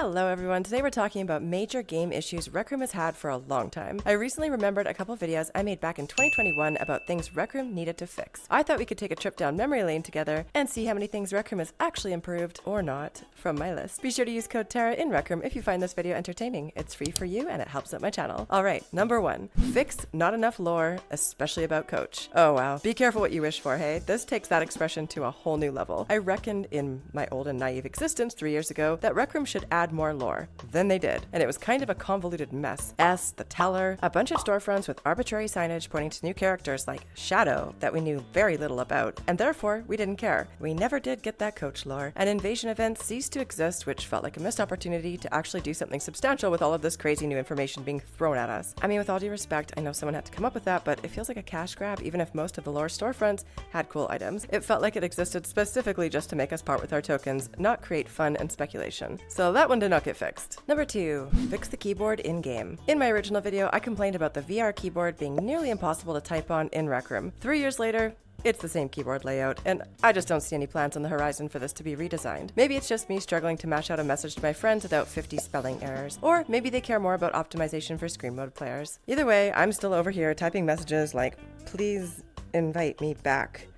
Hello everyone, today we're talking about major game issues Rec Room has had for a long time. I recently remembered a couple videos I made back in 2021 about things Rec Room needed to fix. I thought we could take a trip down memory lane together and see how many things Rec Room has actually improved, or not, from my list. Be sure to use code TARA in Rec Room if you find this video entertaining. It's free for you and it helps out my channel. Alright, number 1. Fix not enough lore, especially about Coach. Oh wow, be careful what you wish for, hey? This takes that expression to a whole new level. I reckoned in my old and naive existence 3 years ago that Rec Room should add more lore. Then they did, and it was kind of a convoluted mess. The teller, a bunch of storefronts with arbitrary signage pointing to new characters like Shadow that we knew very little about, and therefore we didn't care. We never did get that Coach lore, and invasion events ceased to exist, which felt like a missed opportunity to actually do something substantial with all of this crazy new information being thrown at us. I mean, with all due respect, I know someone had to come up with that, but it feels like a cash grab even if most of the lore storefronts had cool items. It felt like it existed specifically just to make us part with our tokens, not create fun and speculation. So that one did not get fixed. Number 2, fix the keyboard in-game. In my original video, I complained about the VR keyboard being nearly impossible to type on in Rec Room. 3 years later, it's the same keyboard layout, and I just don't see any plans on the horizon for this to be redesigned. Maybe it's just me struggling to mash out a message to my friends without 50 spelling errors. Or maybe they care more about optimization for screen mode players. Either way, I'm still over here typing messages like, please invite me back.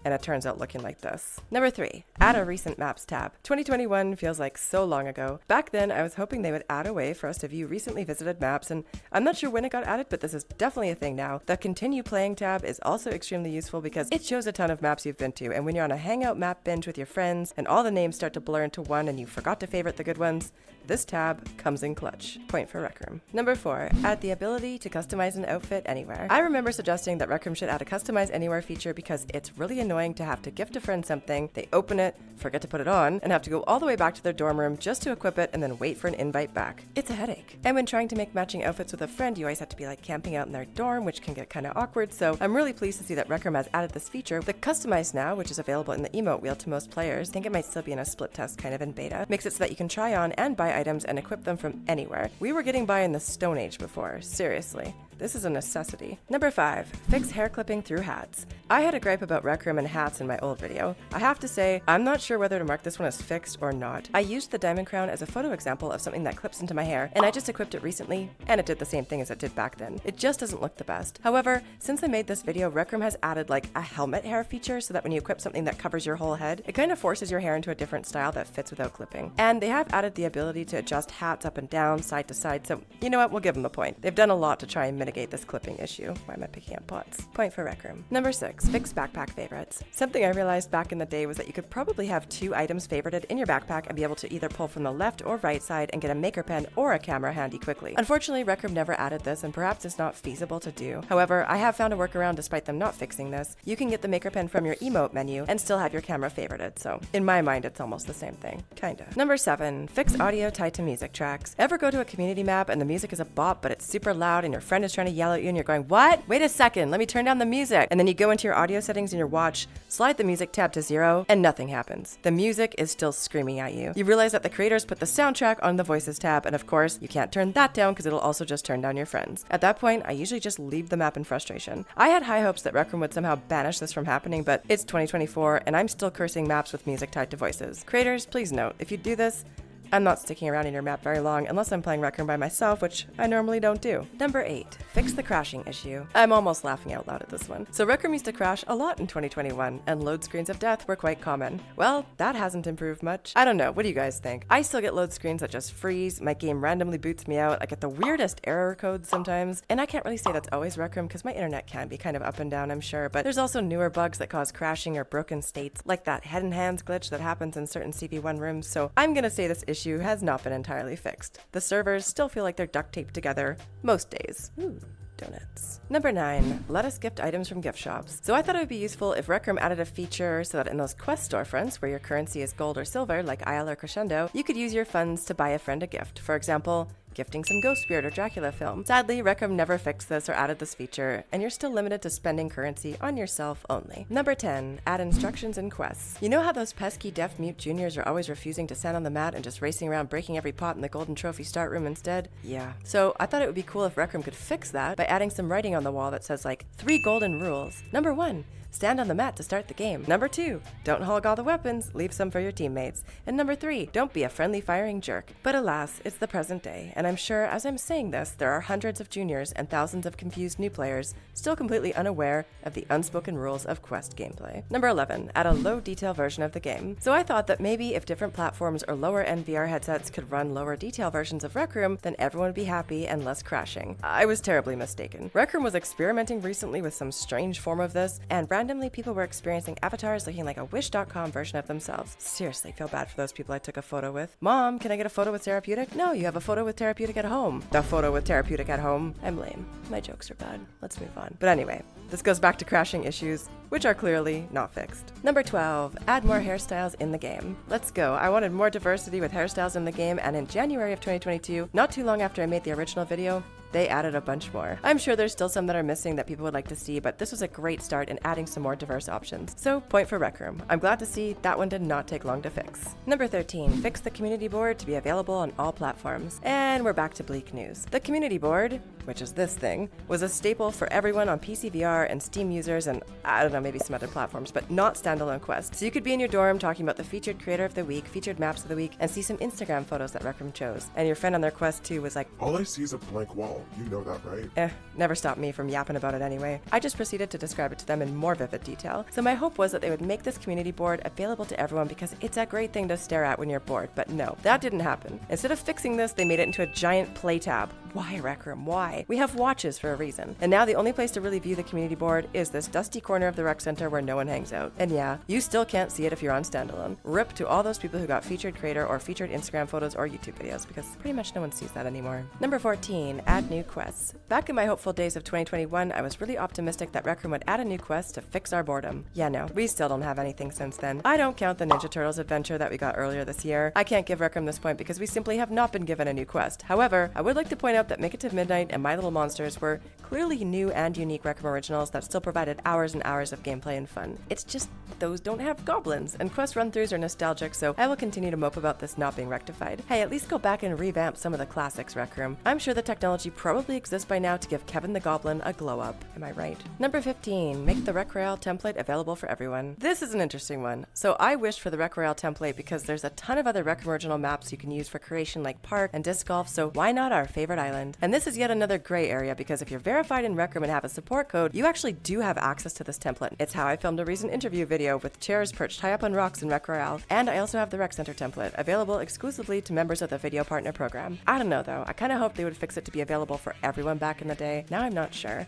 And it turns out looking like this. Number 3, add a recent maps tab. 2021 feels like so long ago. Back then, I was hoping they would add a way for us to view recently visited maps, and I'm not sure when it got added, but this is definitely a thing now. The continue playing tab is also extremely useful because it shows a ton of maps you've been to, and when you're on a hangout map binge with your friends and all the names start to blur into one and you forgot to favorite the good ones, this tab comes in clutch. Point for Rec Room. Number 4, add the ability to customize an outfit anywhere. I remember suggesting that Rec Room should add a customize anywhere feature because it's really annoying to have to gift a friend something, they open it, forget to put it on, and have to go all the way back to their dorm room just to equip it and then wait for an invite back. It's a headache. And when trying to make matching outfits with a friend, you always have to be like camping out in their dorm, which can get kind of awkward, so I'm really pleased to see that Rec Room has added this feature. The customize now, which is available in the emote wheel to most players, I think it might still be in a split test kind of in beta, makes it so that you can try on and buy items and equip them from anywhere. We were getting by in the Stone Age before, seriously. This is a necessity. Number 5, fix hair clipping through hats. I had a gripe about Rec Room and hats in my old video. I have to say, I'm not sure whether to mark this one as fixed or not. I used the diamond crown as a photo example of something that clips into my hair, and I just equipped it recently, and it did the same thing as it did back then. It just doesn't look the best. However, since I made this video, Rec Room has added like a helmet hair feature so that when you equip something that covers your whole head, it kind of forces your hair into a different style that fits without clipping. And they have added the ability to adjust hats up and down, side to side, so you know what, we'll give them a point. They've done a lot to try and mitigate this clipping issue. Why am I picking up pots? Point for Rec Room. Number 6, fix backpack favorites. Something I realized back in the day was that you could probably have 2 items favorited in your backpack and be able to either pull from the left or right side and get a maker pen or a camera handy quickly. Unfortunately, Rec Room never added this, and perhaps it's not feasible to do. However, I have found a workaround despite them not fixing this. You can get the maker pen from your emote menu and still have your camera favorited, so in my mind it's almost the same thing. Kinda. Number 7, fix audio tied to music tracks. Ever go to a community map and the music is a bop but it's super loud and your friend is trying to yell at you and you're going, what? Wait a second, let me turn down the music. And then you go into your audio settings in your watch, slide the music tab to 0, and nothing happens. The music is still screaming at you. You realize that the creators put the soundtrack on the voices tab, and of course, you can't turn that down because it'll also just turn down your friends. At that point, I usually just leave the map in frustration. I had high hopes that Rec Room would somehow banish this from happening, but it's 2024, and I'm still cursing maps with music tied to voices. Creators, please note, if you do this, I'm not sticking around in your map very long unless I'm playing Rec Room by myself, which I normally don't do. Number 8, fix the crashing issue. I'm almost laughing out loud at this one. So Rec Room used to crash a lot in 2021, and load screens of death were quite common. Well, that hasn't improved much. I don't know, what do you guys think? I still get load screens that just freeze, my game randomly boots me out, I get the weirdest error codes sometimes, and I can't really say that's always Rec Room because my internet can be kind of up and down, I'm sure, but there's also newer bugs that cause crashing or broken states, like that head and hands glitch that happens in certain CV1 rooms, so I'm gonna say this issue has not been entirely fixed. The servers still feel like they're duct taped together most days. Ooh. Donuts. Number 9, let us gift items from gift shops. So I thought it would be useful if Rec Room added a feature so that in those quest storefronts where your currency is gold or silver, like IL or Crescendo, you could use your funds to buy a friend a gift. For example, gifting some Ghost Spirit or Dracula film. Sadly, Rec Room never fixed this or added this feature, and you're still limited to spending currency on yourself only. Number 10, add instructions and quests. You know how those pesky deaf mute juniors are always refusing to stand on the mat and just racing around breaking every pot in the golden trophy start room instead? Yeah. So I thought it would be cool if Rec Room could fix that by adding some writing on the wall that says like 3 golden rules. Number 1, stand on the mat to start the game. Number 2, don't hog all the weapons, leave some for your teammates. And number 3, don't be a friendly firing jerk. But alas, it's the present day, and I'm sure as I'm saying this, there are hundreds of juniors and thousands of confused new players still completely unaware of the unspoken rules of quest gameplay. Number 11, add a low detail version of the game. So I thought that maybe if different platforms or lower end VR headsets could run lower detail versions of Rec Room, then everyone would be happy and less crashing. I was terribly mistaken. Rec Room was experimenting recently with some strange form of this, and randomly people were experiencing avatars looking like a Wish.com version of themselves. Seriously, feel bad for those people I took a photo with. Mom, can I get a photo with Tarapeutic? No, you have a photo with Tarapeutic at home. The photo with Tarapeutic at home? I'm lame. My jokes are bad. Let's move on. But anyway, this goes back to crashing issues, which are clearly not fixed. Number 12, add more hairstyles in the game. Let's go. I wanted more diversity with hairstyles in the game, and in January of 2022, not too long after I made the original video, they added a bunch more. I'm sure there's still some that are missing that people would like to see, but this was a great start in adding some more diverse options. So, point for Rec Room. I'm glad to see that one did not take long to fix. Number 13, fix the community board to be available on all platforms. And we're back to bleak news. The community board, which is this thing, was a staple for everyone on PC VR and Steam users and, I don't know, maybe some other platforms, but not standalone quests. So you could be in your dorm talking about the featured creator of the week, featured maps of the week, and see some Instagram photos that Rec Room chose. And your friend on their quest too was like, all I see is a blank wall. You know that, right? Never stopped me from yapping about it anyway. I just proceeded to describe it to them in more vivid detail. So my hope was that they would make this community board available to everyone because it's a great thing to stare at when you're bored, but no, that didn't happen. Instead of fixing this, they made it into a giant play tab. Why, Rec Room? Why? We have watches for a reason. And now the only place to really view the community board is this dusty corner of the rec center where no one hangs out. And yeah, you still can't see it if you're on standalone. RIP to all those people who got featured creator or featured Instagram photos or YouTube videos, because pretty much no one sees that anymore. Number 14, add new quests. Back in my hopeful days of 2021, I was really optimistic that Rec Room would add a new quest to fix our boredom. Yeah, no, we still don't have anything since then. I don't count the Ninja Turtles adventure that we got earlier this year. I can't give Rec Room this point because we simply have not been given a new quest. However, I would like to point out that Make It to Midnight and My Little Monsters were clearly new and unique Rec Room originals that still provided hours and hours of gameplay and fun. It's just those don't have goblins, and quest run-throughs are nostalgic, so I will continue to mope about this not being rectified. Hey, at least go back and revamp some of the classics, Rec Room. I'm sure the technology probably exists by now to give Kevin the Goblin a glow-up. Am I right? Number 15, make the Rec Royale template available for everyone. This is an interesting one. So I wished for the Rec Royale template because there's a ton of other Rec Room original maps you can use for creation like Park and Disc Golf, so why not our favorite island? And this is yet another gray area because if you're verified in Rec Room and have a support code, you actually do have access to this template. It's how I filmed a recent interview video with chairs perched high up on rocks in Rec Royale, and I also have the Rec Center template, available exclusively to members of the Video Partner Program. I don't know though, I kinda hoped they would fix it to be available for everyone back in the day. Now I'm not sure.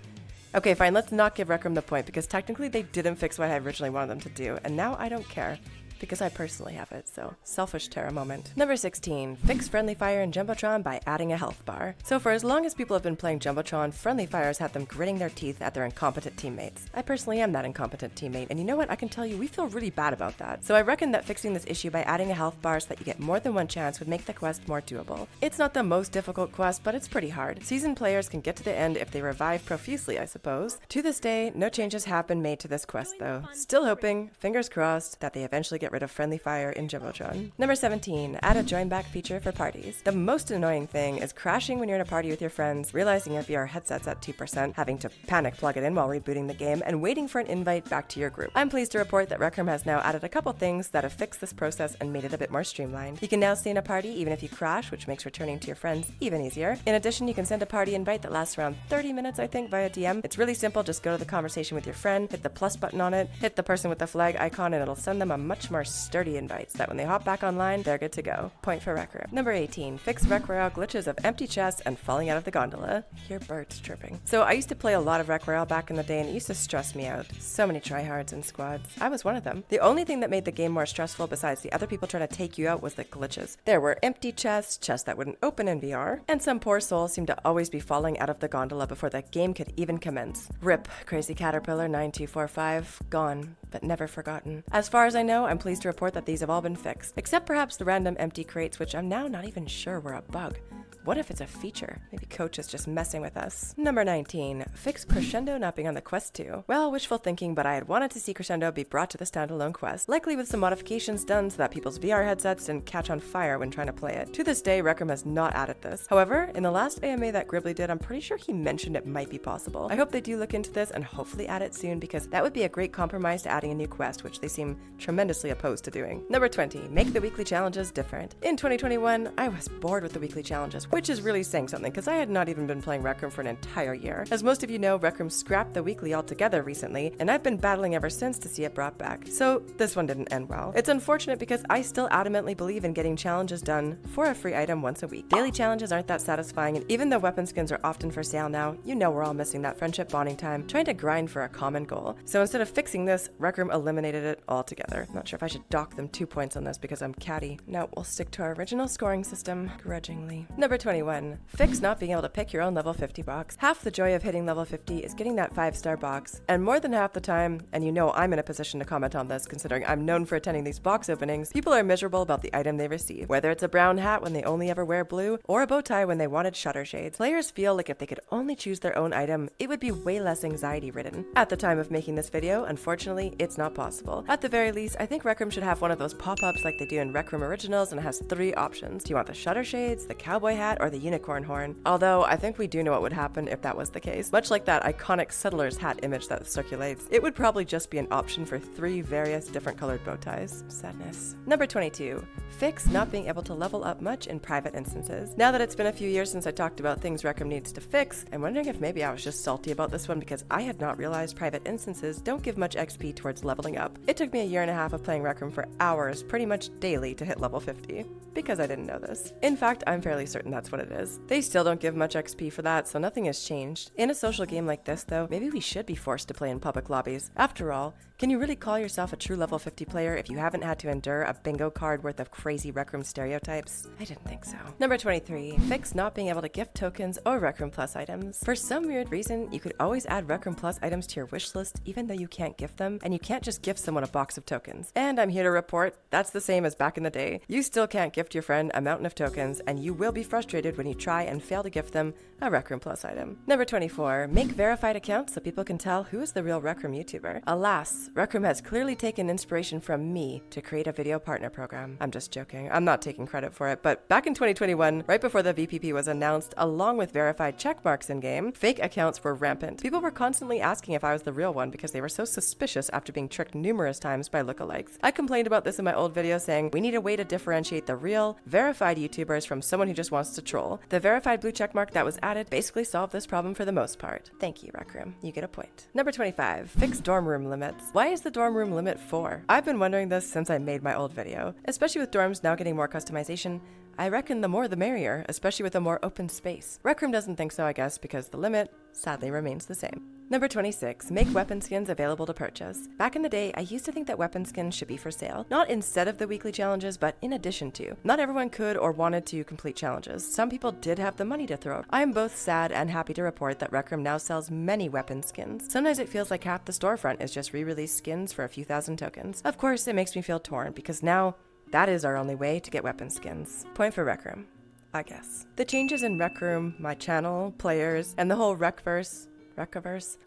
Okay, fine, let's not give Rec Room the point because technically they didn't fix what I originally wanted them to do, and now I don't care. Because I personally have it, so selfish Terra moment. Number 16, fix friendly fire in Jumbotron by adding a health bar. So for as long as people have been playing Jumbotron, friendly fires had them gritting their teeth at their incompetent teammates. I personally am that incompetent teammate, and you know what, I can tell you we feel really bad about that. So I reckon that fixing this issue by adding a health bar so that you get more than one chance would make the quest more doable. It's not the most difficult quest, but it's pretty hard. Seasoned players can get to the end if they revive profusely, I suppose. To this day, no changes have been made to this quest though. Still hoping, fingers crossed, that they eventually get rid of friendly fire in Jumbotron. Number 17, add a join back feature for parties. The most annoying thing is crashing when you're in a party with your friends, realizing your VR headset's at 2%, having to panic plug it in while rebooting the game, and waiting for an invite back to your group. I'm pleased to report that Rec Room has now added a couple things that have fixed this process and made it a bit more streamlined. You can now stay in a party even if you crash, which makes returning to your friends even easier. In addition, you can send a party invite that lasts around 30 minutes, I think, via DM. It's really simple, just go to the conversation with your friend, hit the plus button on it, hit the person with the flag icon, and it'll send them a much more sturdy invite so that when they hop back online, they're good to go. Point for Rec Room. Number 18, fix Royale glitches of empty chests and falling out of the gondola. Hear birds chirping. So I used to play a lot of Royale back in the day and it used to stress me out. So many tryhards and squads. I was one of them. The only thing that made the game more stressful besides the other people trying to take you out was the glitches. There were empty chests, chests that wouldn't open in VR, and some poor soul seemed to always be falling out of the gondola before the game could even commence. RIP, Crazy Caterpillar 9245, gone, but never forgotten. As far as I know, I'm pleased pleased to report that these have all been fixed, except perhaps the random empty crates, which I'm now not even sure were a bug. What if it's a feature? Maybe Coach is just messing with us. Number 19. Fix Crescendo not being on the Quest 2. Well, wishful thinking, but I had wanted to see Crescendo be brought to the standalone Quest, likely with some modifications done so that people's VR headsets didn't catch on fire when trying to play it. To this day, Rec Room has not added this. However, in the last AMA that Gribbly did, I'm pretty sure he mentioned it might be possible. I hope they do look into this and hopefully add it soon, because that would be a great compromise to adding a new quest, which they seem tremendously opposed to doing. Number 20. Make the weekly challenges different. In 2021, I was bored with the weekly challenges, which is really saying something because I had not even been playing Rec Room for an entire year. As most of you know, Rec Room scrapped the weekly altogether recently, and I've been battling ever since to see it brought back. So this one didn't end well. It's unfortunate because I still adamantly believe in getting challenges done for a free item once a week. Daily challenges aren't that satisfying, and even though weapon skins are often for sale now, you know we're all missing that friendship bonding time, trying to grind for a common goal. So instead of fixing this, Rec Room eliminated it altogether. Not sure if I should dock them 2 points on this because I'm catty. No, we'll stick to our original scoring system, grudgingly. Number 21. Fix not being able to pick your own level 50 box. Half the joy of hitting level 50 is getting that 5-star box, and more than half the time, and you know I'm in a position to comment on this considering I'm known for attending these box openings, people are miserable about the item they receive. Whether it's a brown hat when they only ever wear blue, or a bow tie when they wanted shutter shades, players feel like if they could only choose their own item, it would be way less anxiety-ridden. At the time of making this video, unfortunately, it's not possible. At the very least, I think Rec Room should have one of those pop-ups like they do in Rec Room Originals, and it has 3 options. Do you want the shutter shades, the cowboy hat, or the unicorn horn? Although, I think we do know what would happen if that was the case. Much like that iconic settler's hat image that circulates, it would probably just be an option for 3 various different colored bow ties. Sadness. Number 22. Fix not being able to level up much in private instances. Now that it's been a few years since I talked about things Rec Room needs to fix, I'm wondering if maybe I was just salty about this one because I had not realized private instances don't give much XP towards leveling up. It took me a year and a half of playing Rec Room for hours, pretty much daily, to hit level 50. Because I didn't know this. In fact, I'm fairly certain that's what it is. They still don't give much XP for that, so nothing has changed. In a social game like this, though, maybe we should be forced to play in public lobbies. After all, can you really call yourself a true level 50 player if you haven't had to endure a bingo card worth of crazy Rec Room stereotypes? I didn't think so. Number 23. Fix not being able to gift tokens or Rec Room Plus items. For some weird reason, you could always add Rec Room Plus items to your wish list even though you can't gift them, and you can't just gift someone a box of tokens. And I'm here to report, that's the same as back in the day. You still can't gift your friend a mountain of tokens, and you will be frustrated when you try and fail to gift them a Rec Room Plus item. Number 24. Make verified accounts so people can tell who is the real Rec Room YouTuber. Alas, Rec Room has clearly taken inspiration from me to create a video partner program. I'm just joking. I'm not taking credit for it, but back in 2021, right before the VPP was announced, along with verified checkmarks in-game, fake accounts were rampant. People were constantly asking if I was the real one because they were so suspicious after being tricked numerous times by lookalikes. I complained about this in my old video saying, we need a way to differentiate the real, verified YouTubers from someone who just wants to troll. The verified blue checkmark that was added basically solved this problem for the most part. Thank you, Rec Room. You get a point. Number 25. Fix dorm room limits. Why is the dorm room limit 4? I've been wondering this since I made my old video. Especially with dorms now getting more customization, I reckon the more the merrier, especially with a more open space. Rec Room doesn't think so, I guess, because the limit sadly remains the same. Number 26. Make weapon skins available to purchase. Back in the day, I used to think that weapon skins should be for sale, not instead of the weekly challenges, but in addition to. Not everyone could or wanted to complete challenges. Some people did have the money to throw. I am both sad and happy to report that Rec Room now sells many weapon skins. Sometimes it feels like half the storefront is just re-released skins for a few thousand tokens. Of course, it makes me feel torn, because now that is our only way to get weapon skins. Point for Rec Room, I guess. The changes in Rec Room, my channel, players, and the whole Recverse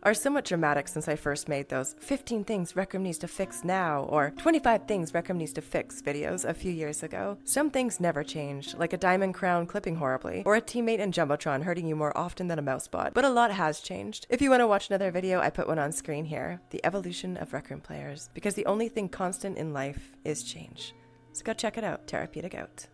are somewhat dramatic since I first made those 15 things Rec Room needs to fix now, or 25 things Rec Room needs to fix videos a few years ago. Some things never change, like a diamond crown clipping horribly, or a teammate in Jumbotron hurting you more often than a mouse bot, but a lot has changed. If you want to watch another video, I put one on screen here, the evolution of Rec Room players, because the only thing constant in life is change. So go check it out. Tarapeutic out.